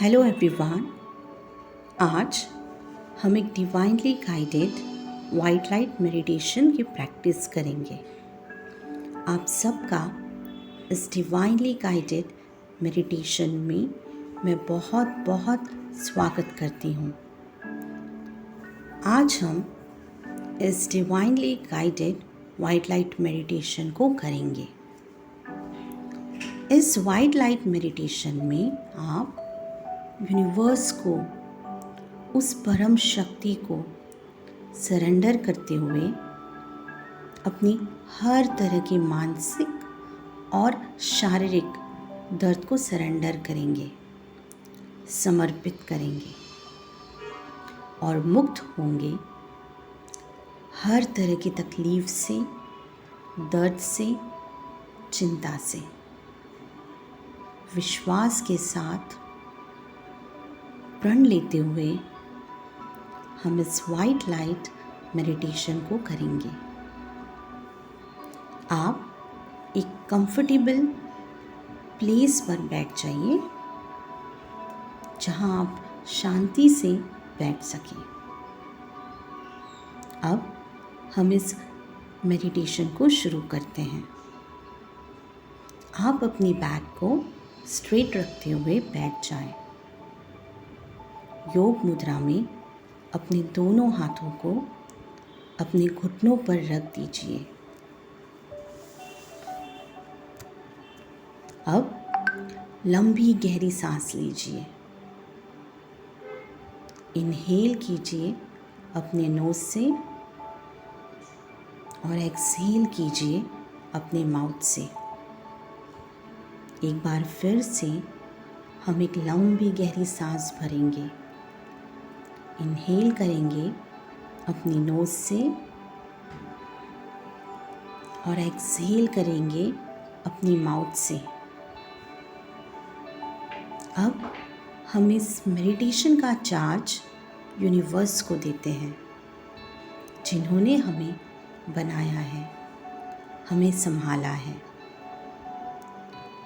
Hello everyone. आज हम एक divinely guided white light meditation की प्रैक्टिस करेंगे। आप सबका इस डिवाइनली गाइडेड मेडिटेशन में मैं बहुत बहुत स्वागत करती हूँ। आज हम इस divinely guided white light meditation को करेंगे। इस वाइट लाइट मेडिटेशन में आप यूनिवर्स को, उस परम शक्ति को सरेंडर करते हुए अपनी हर तरह की मानसिक और शारीरिक दर्द को सरेंडर करेंगे, समर्पित करेंगे और मुक्त होंगे हर तरह की तकलीफ से, दर्द से, चिंता से। विश्वास के साथ प्रण लेते हुए हम इस वाइट लाइट मेडिटेशन को करेंगे। आप एक कंफर्टेबल प्लेस पर बैठ जाइए जहां आप शांति से बैठ सकें। अब हम इस मेडिटेशन को शुरू करते हैं। आप अपनी बैक को स्ट्रेट रखते हुए बैठ जाएं। योग मुद्रा में अपने दोनों हाथों को अपने घुटनों पर रख दीजिए। अब लंबी गहरी सांस लीजिए। इनहेल कीजिए अपने नोज से और एक्सहेल कीजिए अपने माउथ से। एक बार फिर से हम एक लंबी गहरी सांस भरेंगे। इनहेल करेंगे अपनी नोज से और एक्सहेल करेंगे अपनी माउथ से। अब हम इस मेडिटेशन का चार्ज यूनिवर्स को देते हैं, जिन्होंने हमें बनाया है, हमें संभाला है।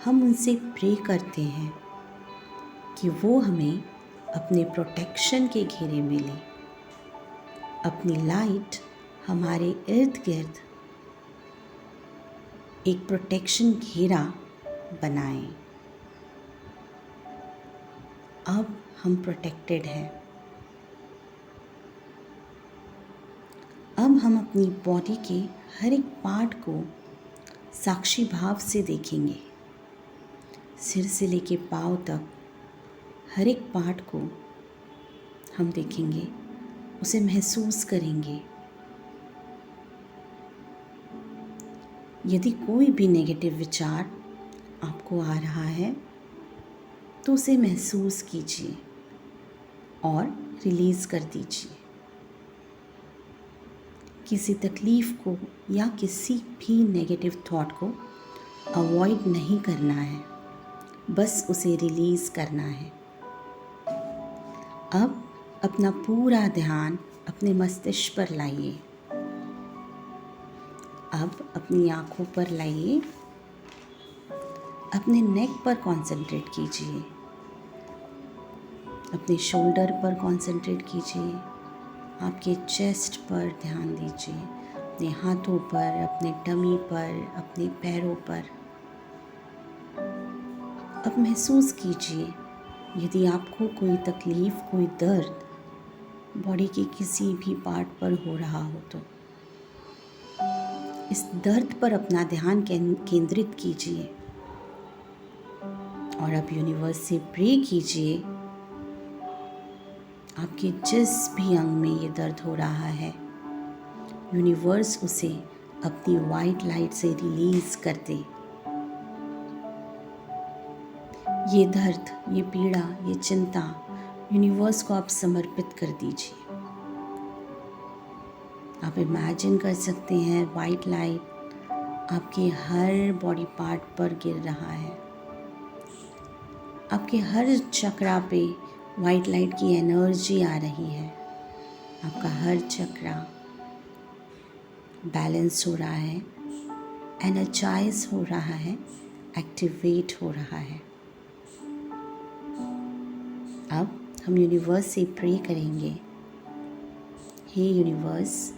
हम उनसे प्रे करते हैं कि वो हमें अपने प्रोटेक्शन के घेरे में ले, अपनी लाइट हमारे इर्द गिर्द एक प्रोटेक्शन घेरा बनाएं। अब हम प्रोटेक्टेड हैं। अब हम अपनी बॉडी के हर एक पार्ट को साक्षी भाव से देखेंगे। सिर से लेके पाँव तक हर एक पार्ट को हम देखेंगे, उसे महसूस करेंगे। यदि कोई भी नेगेटिव विचार आपको आ रहा है तो उसे महसूस कीजिए और रिलीज़ कर दीजिए। किसी तकलीफ़ को या किसी भी नेगेटिव थॉट को अवॉइड नहीं करना है, बस उसे रिलीज़ करना है। अब अपना पूरा ध्यान अपने मस्तिष्क पर लाइए। अब अपनी आँखों पर लाइए, अपने नेक पर कंसंट्रेट कीजिए, अपने शोल्डर पर कंसंट्रेट कीजिए, आपके चेस्ट पर ध्यान दीजिए, अपने हाथों पर, अपने टमी पर, अपने पैरों पर। अब महसूस कीजिए यदि आपको कोई तकलीफ़, कोई दर्द बॉडी के किसी भी पार्ट पर हो रहा हो तो इस दर्द पर अपना ध्यान केंद्रित कीजिए और अब यूनिवर्स से प्रे कीजिए। आपके जिस भी अंग में ये दर्द हो रहा है, यूनिवर्स उसे अपनी वाइट लाइट से रिलीज़ कर दे। ये दर्द, ये पीड़ा, ये चिंता यूनिवर्स को आप समर्पित कर दीजिए। आप इमेजिन कर सकते हैं वाइट लाइट आपके हर बॉडी पार्ट पर गिर रहा है। आपके हर चक्रा पे वाइट लाइट की एनर्जी आ रही है। आपका हर चक्रा बैलेंस हो रहा है, एनर्जाइज हो रहा है, एक्टिवेट हो रहा है। अब हम यूनिवर्स से प्रे करेंगे, हे यूनिवर्स,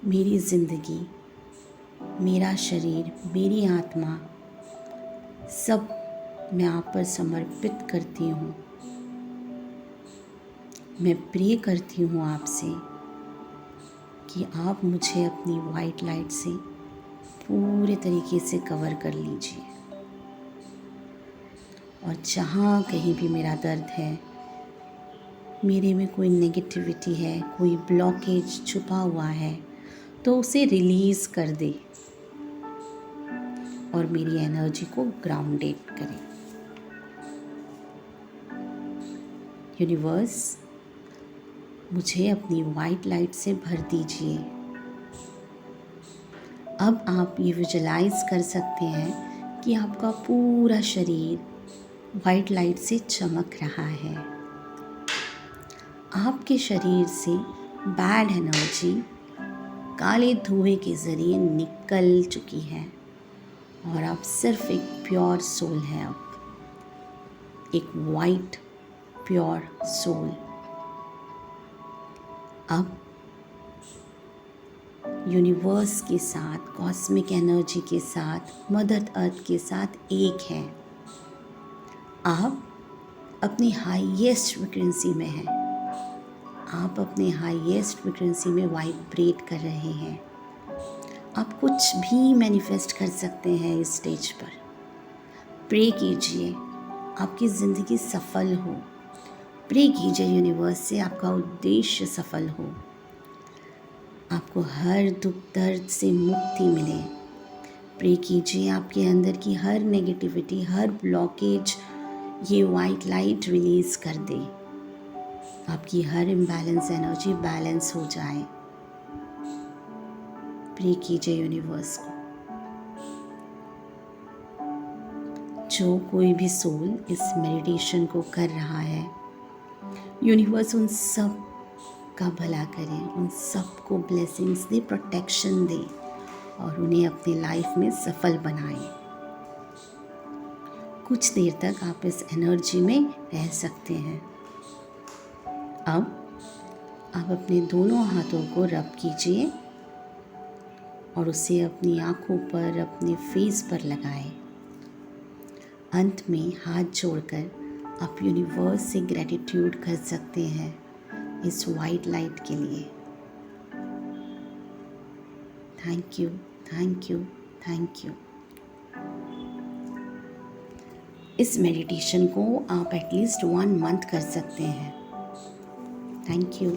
मेरी ज़िंदगी, मेरा शरीर, मेरी आत्मा सब मैं आप पर समर्पित करती हूँ। मैं प्रे करती हूँ आपसे कि आप मुझे अपनी वाइट लाइट से पूरे तरीके से कवर कर लीजिए, और जहाँ कहीं भी मेरा दर्द है, मेरे में कोई नेगेटिविटी है, कोई ब्लॉकेज छुपा हुआ है, तो उसे रिलीज़ कर दे और मेरी एनर्जी को ग्राउंडेड करे। यूनिवर्स, मुझे अपनी वाइट लाइट से भर दीजिए। अब आप ये विजुलाइज कर सकते हैं कि आपका पूरा शरीर वाइट लाइट से चमक रहा है। आपके शरीर से बैड एनर्जी काले धुएं के ज़रिए निकल चुकी है और आप सिर्फ एक प्योर सोल हैं। अब एक वाइट प्योर सोल। अब यूनिवर्स के साथ, कॉस्मिक एनर्जी के साथ, मदर अर्थ के साथ एक हैं। आप अपनी हाईएस्ट फ्रिक्वेंसी में हैं। आप अपने हाईएस्ट फ्रिक्वेंसी में वाइब्रेट कर रहे हैं। आप कुछ भी मैनिफेस्ट कर सकते हैं इस स्टेज पर। प्रे कीजिए आपकी ज़िंदगी सफल हो। प्रे कीजिए यूनिवर्स से आपका उद्देश्य सफल हो, आपको हर दुख दर्द से मुक्ति मिले। प्रे कीजिए आपके अंदर की हर नेगेटिविटी, हर ब्लॉकेज ये वाइट लाइट रिलीज़ कर दे। आपकी हर इम्बैलेंस एनर्जी बैलेंस हो जाए। प्रे कीजिए यूनिवर्स को। जो कोई भी सोल इस मेडिटेशन को कर रहा है, यूनिवर्स उन सब का भला करे, उन सबको ब्लेसिंग्स दे, प्रोटेक्शन दे और उन्हें अपनी लाइफ में सफल बनाए। कुछ देर तक आप इस एनर्जी में रह सकते हैं। अब आप अपने दोनों हाथों को रब कीजिए और उसे अपनी आँखों पर, अपने फेस पर लगाएं। अंत में हाथ जोड़कर आप यूनिवर्स से ग्रैटिट्यूड कर सकते हैं इस वाइट लाइट के लिए। Thank you, thank you, thank you. इस मेडिटेशन को आप एटलीस्ट 1 मंथ कर सकते हैं। Thank you.